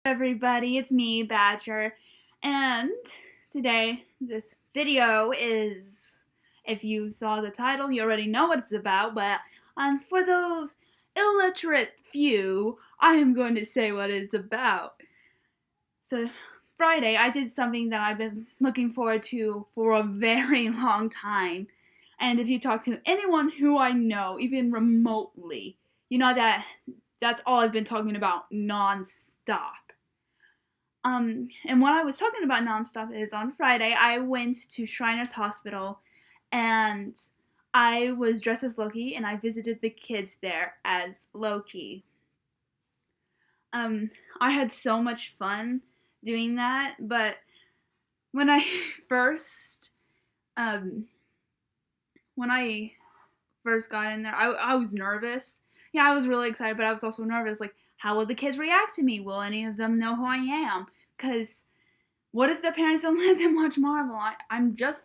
Everybody, it's me, Badger, and today this video is, if you saw the title, you already know what it's about, but for those illiterate few, I am going to say what it's about. So, Friday, I did something that I've been looking forward to for a very long time, and if you talk to anyone who I know, even remotely, you know that's all I've been talking about non-stop. And what I was talking about nonstop is on Friday I went to Shriners Hospital and I was dressed as Loki and I visited the kids there as Loki. I had so much fun doing that, but when I first um when I first got in there, I was nervous. Yeah, I was really excited, but I was also nervous. Like, how will the kids react to me? Will any of them know who I am? Because what if their parents don't let them watch Marvel? I'm just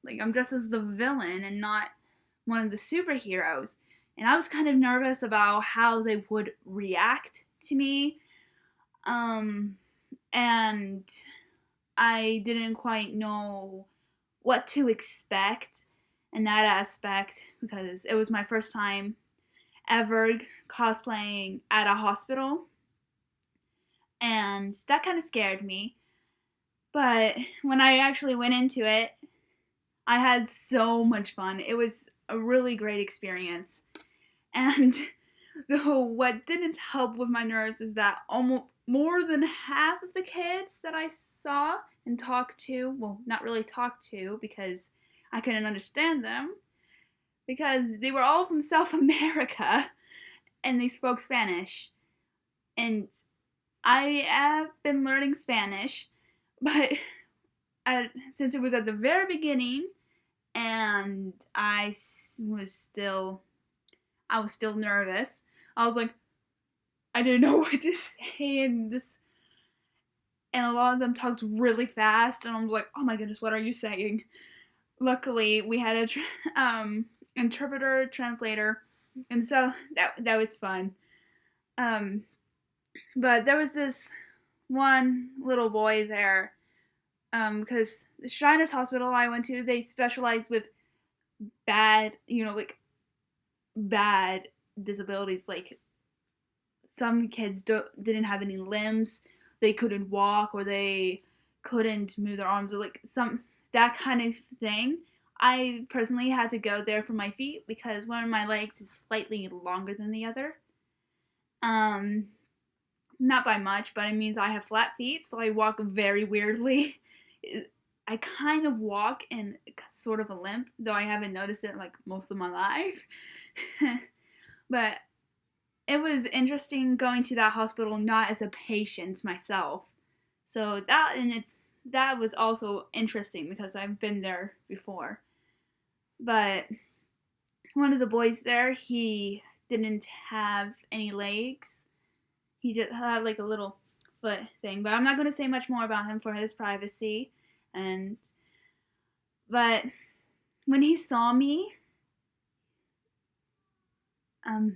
as the villain and not one of the superheroes. And I was kind of nervous about how they would react to me. And I didn't quite know what to expect in that aspect because it was my first time ever cosplaying at a hospital, and that kind of scared me. But when I actually went into it, I had so much fun. It was a really great experience. And what didn't help with my nerves is that almost more than half of the kids that I saw and talked to, well, not really talked to because I couldn't understand them, because they were all from South America and they spoke Spanish. And I have been learning Spanish, but since it was at the very beginning and I was still nervous, I was like, I didn't know what to say, and a lot of them talked really fast, and I was like, oh my goodness, what are you saying? Luckily, we had a interpreter, translator, and so that was fun. But there was this one little boy there, because the Shriners Hospital I went to, they specialize with bad, bad disabilities. Like, some kids didn't have any limbs, they couldn't walk, or they couldn't move their arms, or like that kind of thing. I personally had to go there for my feet because one of my legs is slightly longer than the other. Not by much, but it means I have flat feet, so I walk very weirdly. I kind of walk in sort of a limp, though I haven't noticed it like most of my life. But it was interesting going to that hospital not as a patient myself. So that was also interesting because I've been there before. But one of the boys there, he didn't have any legs. He just had like a little foot thing. But I'm not going to say much more about him for his privacy. But when he saw me,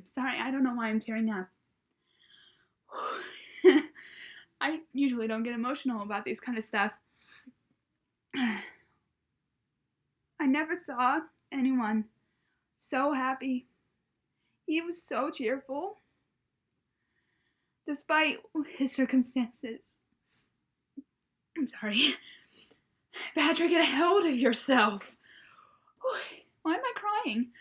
sorry, I don't know why I'm tearing up. I usually don't get emotional about these kind of stuff. I never saw anyone so happy. He was so cheerful, despite his circumstances. I'm sorry. Badger, get a hold of yourself. Why am I crying?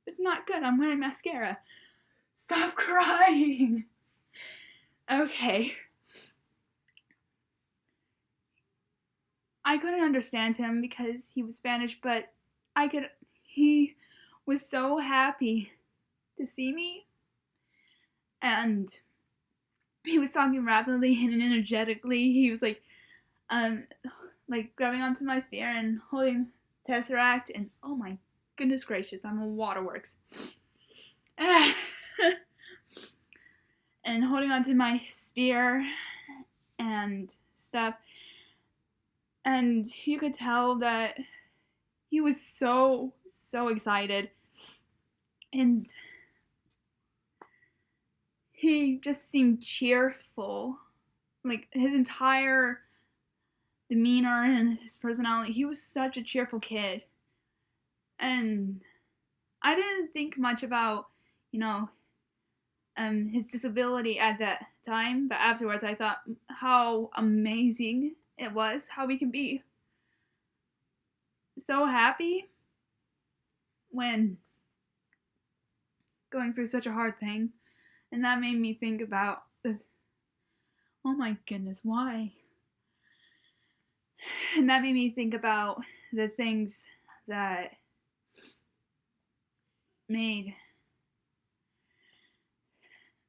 It's not good. I'm wearing mascara. Stop crying. Okay. I couldn't understand him because he was Spanish, but he was so happy to see me, and he was talking rapidly and energetically. He was like grabbing onto my spear and holding Tesseract, and oh my goodness gracious, I'm a waterworks. And holding onto my spear and stuff. And you could tell that he was so excited. And he just seemed cheerful. Like, his entire demeanor and his personality, he was such a cheerful kid. And I didn't think much about, his disability at that time, but afterwards I thought how amazing it was, how we can be so happy when going through such a hard thing. And that made me think about oh my goodness, why? And that made me think about the things that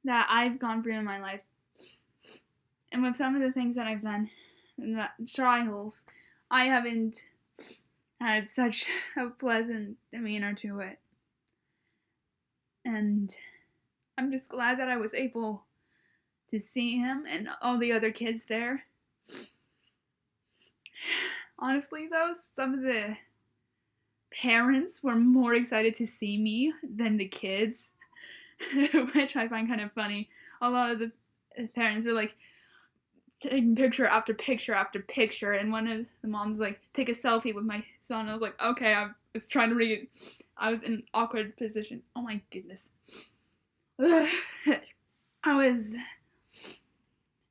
I've gone through in my life. And with some of the things that I've done, in the trials, I haven't had such a pleasant demeanor to it. And I'm just glad that I was able to see him and all the other kids there. Honestly, though, some of the parents were more excited to see me than the kids, which I find kind of funny. A lot of the parents were like taking picture after picture after picture, and one of the moms was like, take a selfie with my son. I was like, okay, I was trying to read it. I was in an awkward position. Oh my goodness. I was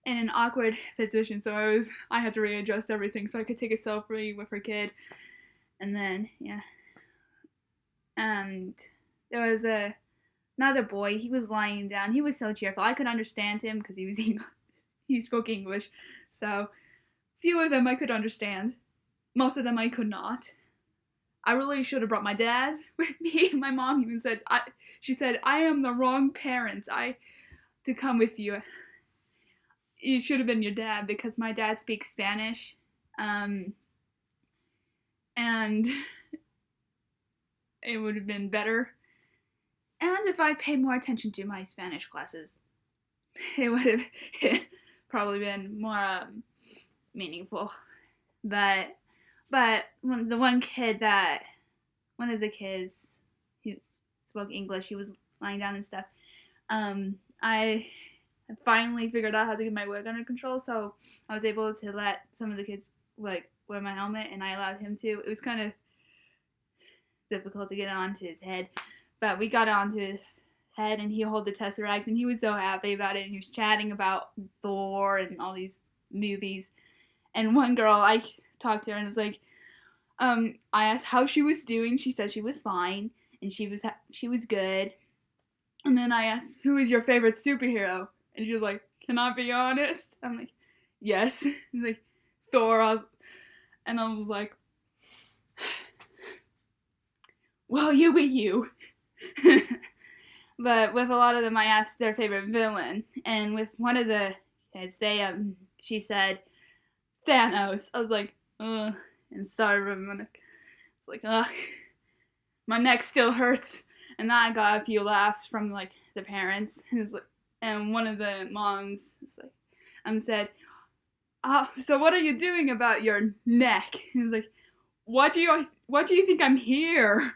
in an awkward position, so I had to readjust everything so I could take a selfie with her kid. And then, yeah. And there was another boy. He was lying down. He was so cheerful. I could understand him because he spoke English. So, few of them I could understand. Most of them I could not. I really should have brought my dad with me. My mom even said, she said, I am the wrong parent to come with you. You should have been your dad, because my dad speaks Spanish. And it would have been better. And if I paid more attention to my Spanish classes, it would have probably been more meaningful. But one of the kids who spoke English, he was lying down and stuff. I finally figured out how to get my wig under control, so I was able to let some of the kids wear my helmet, and I allowed him to. It was kind of difficult to get it onto his head, but we got it onto his head, and he held the Tesseract, and he was so happy about it, and he was chatting about Thor and all these movies. And one girl, I talked to her and was like, I asked how she was doing. She said she was fine, and she was good. And then I asked, who is your favorite superhero? And she was like, can I be honest? I'm like, yes. He's like, Thor. And I was like, well, you be you. But with a lot of them, I asked their favorite villain. And with one of the kids, she said, Thanos. I was like, ugh. And started like, ugh. My neck still hurts. And then I got a few laughs from, the parents. And one of the moms said, so what are you doing about your neck? He was like, what do you think I'm here?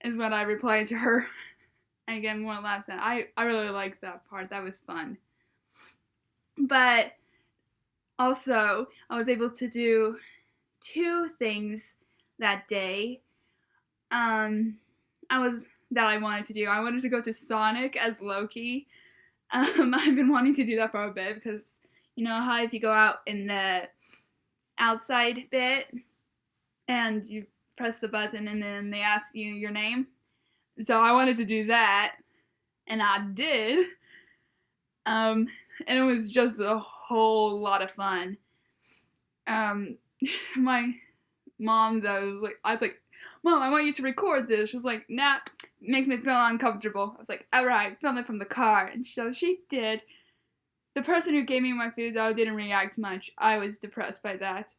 Is what I replied to her. I get more laughs, and I really liked that part. That was fun. But also, I was able to do 2 things that day. That I wanted to do. I wanted to go to Sonic as Loki. I've been wanting to do that for a bit, because you know how if you go out in the outside bit and you press the button and then they ask you your name? So I wanted to do that, and I did. And it was just a whole lot of fun. My mom, though, I was like, Mom, I want you to record this. She was like, nah, it makes me feel uncomfortable. I was like, alright, film it from the car. And so she did. The person who gave me my food, though, didn't react much. I was depressed by that.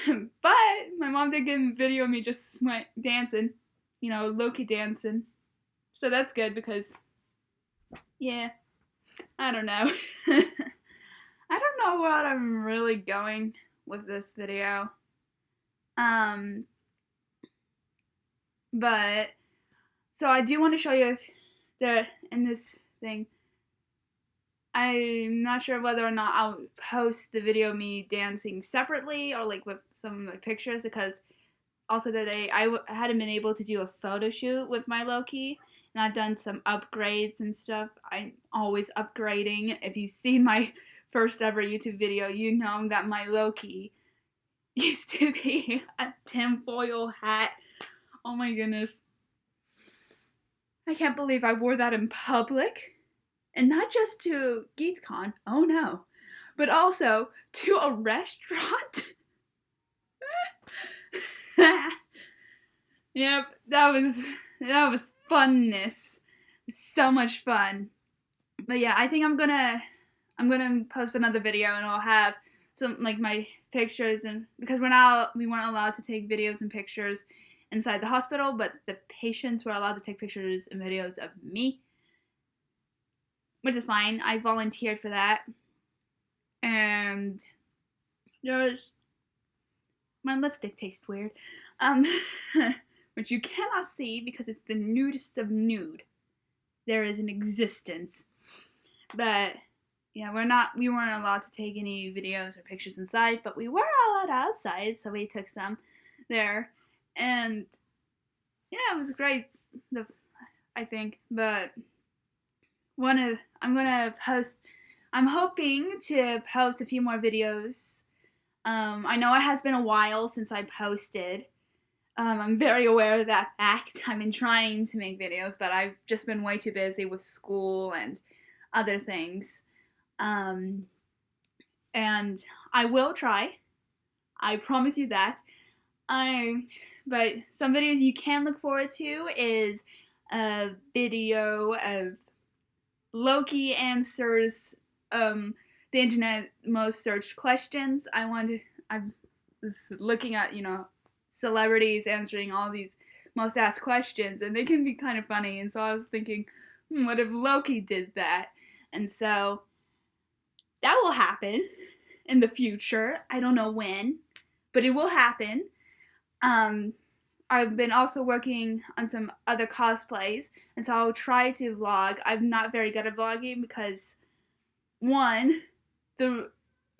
But my mom did get a video of me just dancing. Loki dancing. So that's good, because, yeah, I don't know. I don't know what I'm really going with this video. But, so I do want to show you there in this thing. I'm not sure whether or not I'll post the video of me dancing separately or like with some of my pictures, because also today I hadn't been able to do a photo shoot with my Loki, and I've done some upgrades and stuff. I'm always upgrading. If you've seen my first ever YouTube video, you know that my Loki used to be a tinfoil hat. Oh my goodness. I can't believe I wore that in public. And not just to GeekCon, oh no, but also to a restaurant. Yep, that was funness. So much fun. But yeah, I think I'm gonna post another video, and I'll have some like my pictures, and because we weren't allowed to take videos and pictures inside the hospital, but the patients were allowed to take pictures and videos of me, which is fine. I volunteered for that. And my lipstick tastes weird. Which you cannot see because it's the nudest of nude there is in existence. But yeah, we weren't allowed to take any videos or pictures inside, but we were allowed outside, so we took some there. And yeah, it was great, I think. But I'm hoping to post a few more videos. I know it has been a while since I posted. I'm very aware of that fact. I've been trying to make videos, but I've just been way too busy with school and other things. And I will try. I promise you that. But some videos you can look forward to is a video of Loki answers the internet most searched questions. I was looking at, celebrities answering all these most asked questions, and they can be kind of funny. And so I was thinking, what if Loki did that? And so that will happen in the future. I don't know when, but it will happen. I've been also working on some other cosplays, and so I'll try to vlog. I'm not very good at vlogging because, one,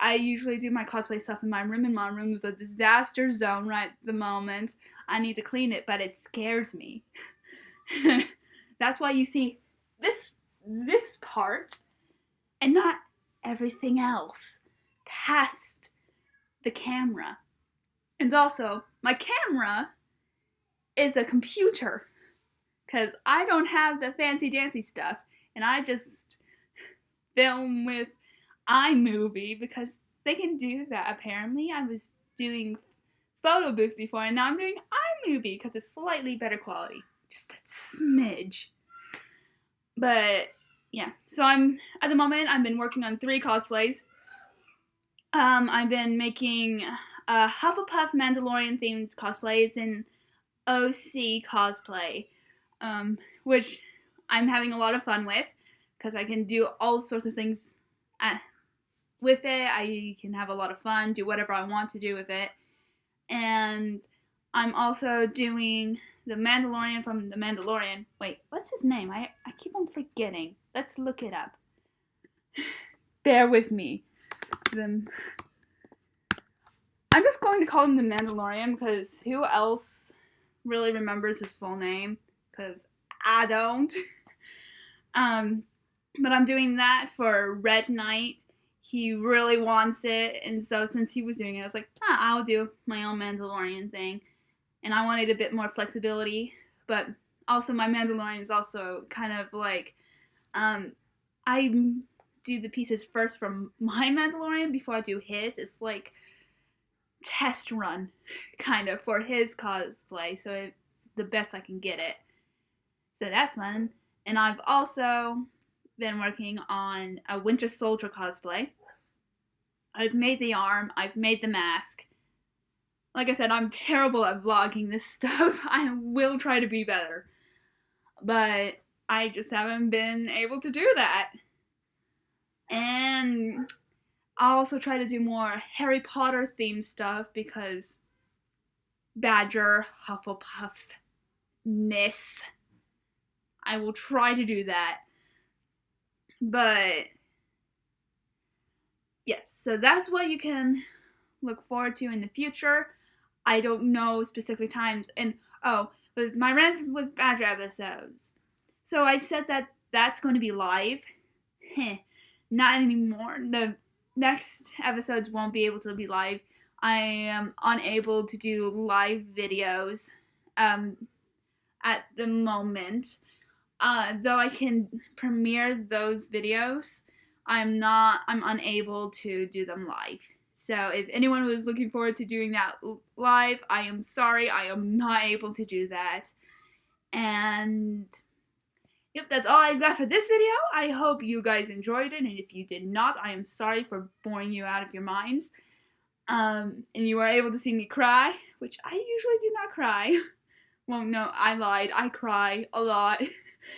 I usually do my cosplay stuff in my room, and my room is a disaster zone right at the moment. I need to clean it, but it scares me. That's why you see this part and not everything else past the camera. And also, my camera is a computer, because I don't have the fancy dancy stuff, and I just film with iMovie because they can do that apparently. I was doing photo booth before, and now I'm doing iMovie because it's slightly better quality, just a smidge. But yeah, so at the moment I've been working on 3 cosplays. I've been making a Hufflepuff Mandalorian themed cosplay. It's an OC cosplay, which I'm having a lot of fun with because I can do all sorts of things with it. I can have a lot of fun, do whatever I want to do with it. And I'm also doing the Mandalorian from The Mandalorian. Wait, what's his name? I keep on forgetting. Let's look it up. Bear with me. I'm just going to call him The Mandalorian because who else really remembers his full name? Because I don't. But I'm doing that for Red Knight. He really wants it, and so since he was doing it, I was like, I'll do my own Mandalorian thing. And I wanted a bit more flexibility, but also my Mandalorian is also kind of like, I do the pieces first from my Mandalorian before I do his. It's like test run, kind of, for his cosplay, so it's the best I can get it. So that's fun. And I've also been working on a Winter Soldier cosplay. I've made the arm, I've made the mask. Like I said, I'm terrible at vlogging this stuff. I will try to be better. But I just haven't been able to do that. And I'll also try to do more Harry Potter themed stuff because Badger, Hufflepuff-ness. I will try to do that. But yes, so that's what you can look forward to in the future. I don't know specific times. And but my Rants with Badger episodes. So I said that that's going to be live. Not anymore. The next episodes won't be able to be live. I am unable to do live videos at the moment. Though I can premiere those videos, I'm unable to do them live. So if anyone was looking forward to doing that live, I am sorry, I am not able to do that. And yep, that's all I've got for this video. I hope you guys enjoyed it, and if you did not, I am sorry for boring you out of your minds. And you were able to see me cry, which I usually do not cry. Well, no, I lied. I cry a lot,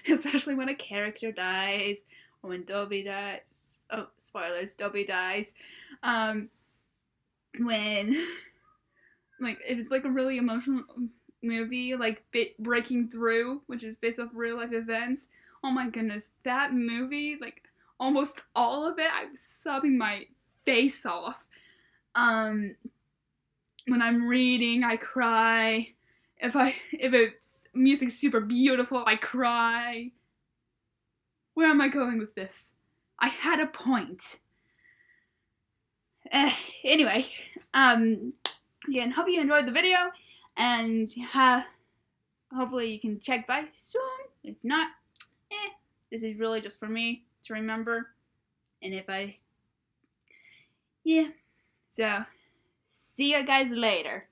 especially when a character dies, or when Dobby dies. Oh, spoilers, Dobby dies. When, like, if it's like a really emotional movie, like Breaking Through, which is based off real life events. Oh my goodness, that movie, like, almost all of it, I was sobbing my face off. When I'm reading, I cry. If it's music's super beautiful, I cry. Where am I going with this? I had a point. Anyway, again, hope you enjoyed the video, and hopefully you can check back soon. If not, this is really just for me to remember. And so, see you guys later.